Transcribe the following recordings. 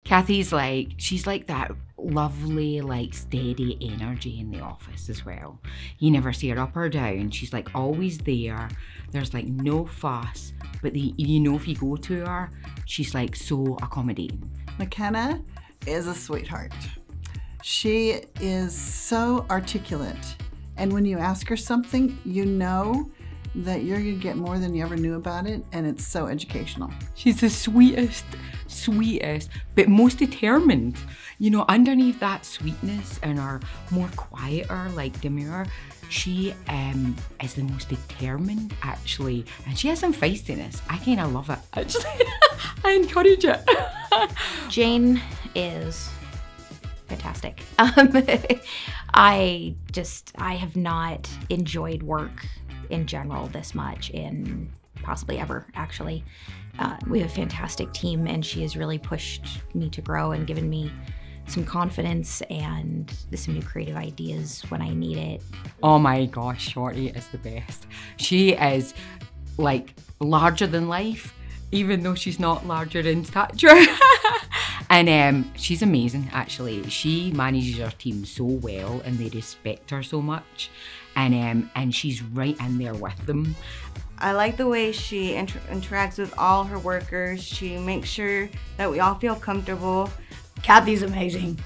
Kathy's like, she's like that lovely, like steady energy in the office as well. You never see her up or down. She's like always there. There's like no fuss, but you know, if you go to her, she's like so accommodating. McKenna is a sweetheart. She is so articulate. And when you ask her something, you know that you're gonna get more than you ever knew about it, and it's so educational. She's the sweetest, but most determined. You know, underneath that sweetness and her more quieter, like demure, she is the most determined, actually. And she has some feistiness. I kind of love it, actually. I encourage it. Jane is fantastic. I have not enjoyed work in general this much in possibly ever, actually. We have a fantastic team, and she has really pushed me to grow and given me some confidence and some new creative ideas when I need it. Oh my gosh, Shorty is the best. She is like larger than life, even though she's not larger in stature. And she's amazing, actually. She manages her team so well, and they respect her so much. And she's right in there with them. I like the way she interacts with all her workers. She makes sure that we all feel comfortable. Kathy's amazing.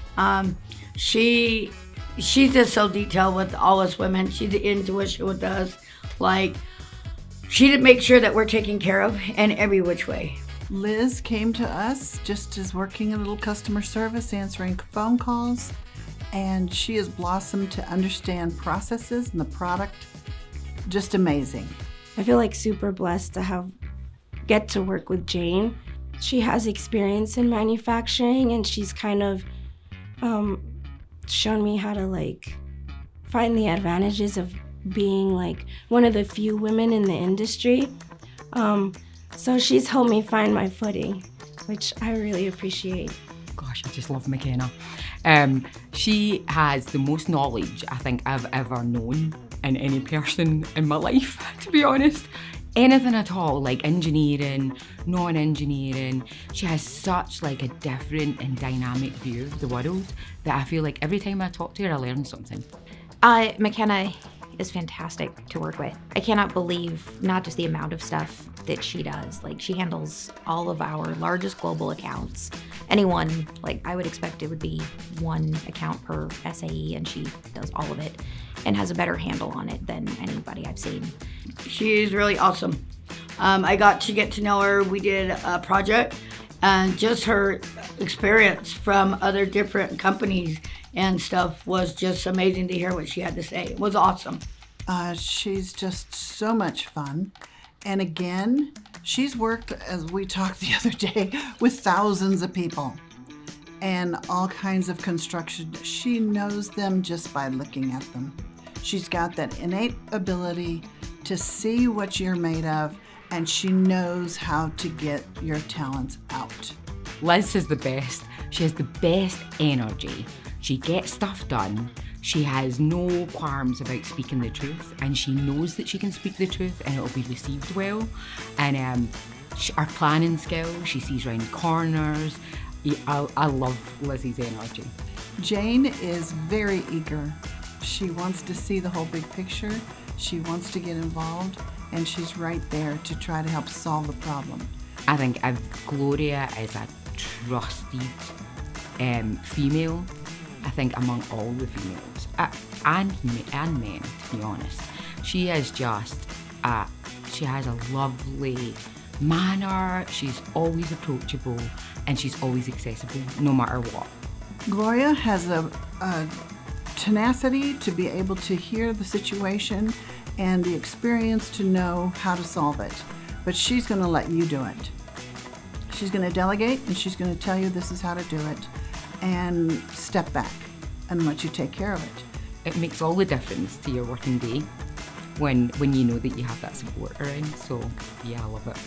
She's just so detailed with all us women. She's intuition with us. Like, she did make sure that we're taken care of in every which way. Liz came to us just as working in a little customer service, answering phone calls, and she has blossomed to understand processes and the product. Just amazing. I feel like super blessed to get to work with Jane. She has experience in manufacturing, and she's kind of shown me how to like find the advantages of being like one of the few women in the industry. So she's helped me find my footing, which I really appreciate. Gosh, I just love McKenna. She has the most knowledge I think I've ever known in any person in my life, to be honest. Anything at all, like engineering, non-engineering. She has such like a different and dynamic view of the world that I feel like every time I talk to her, I learn something. McKenna is fantastic to work with. I cannot believe not just the amount of stuff that she does. Like, she handles all of our largest global accounts. Anyone, like, I would expect it would be one account per SAE, and she does all of it and has a better handle on it than anybody I've seen. She's really awesome. I got to get to know her. We did a project, and just her experience from other different companies and stuff was just amazing to hear what she had to say. It was awesome. She's just so much fun. And again, she's worked, as we talked the other day, with thousands of people and all kinds of construction. She knows them just by looking at them. She's got that innate ability to see what you're made of, and she knows how to get your talents out. Liz is the best. She has the best energy. She gets stuff done. She has no qualms about speaking the truth, and she knows that she can speak the truth and it'll be received well. And her planning skills, she sees round corners. I love Lizzie's energy. Jane is very eager. She wants to see the whole big picture. She wants to get involved, and she's right there to try to help solve the problem. I think Gloria is a trusted female. I think among all the females, and men, to be honest. She is just, she has a lovely manner, she's always approachable, and she's always accessible, no matter what. Gloria has a tenacity to be able to hear the situation and the experience to know how to solve it. But she's gonna let you do it. She's gonna delegate, and she's gonna tell you this is how to do it, and step back and let you take care of it. It makes all the difference to your working day when you know that you have that support around. So yeah, I love it.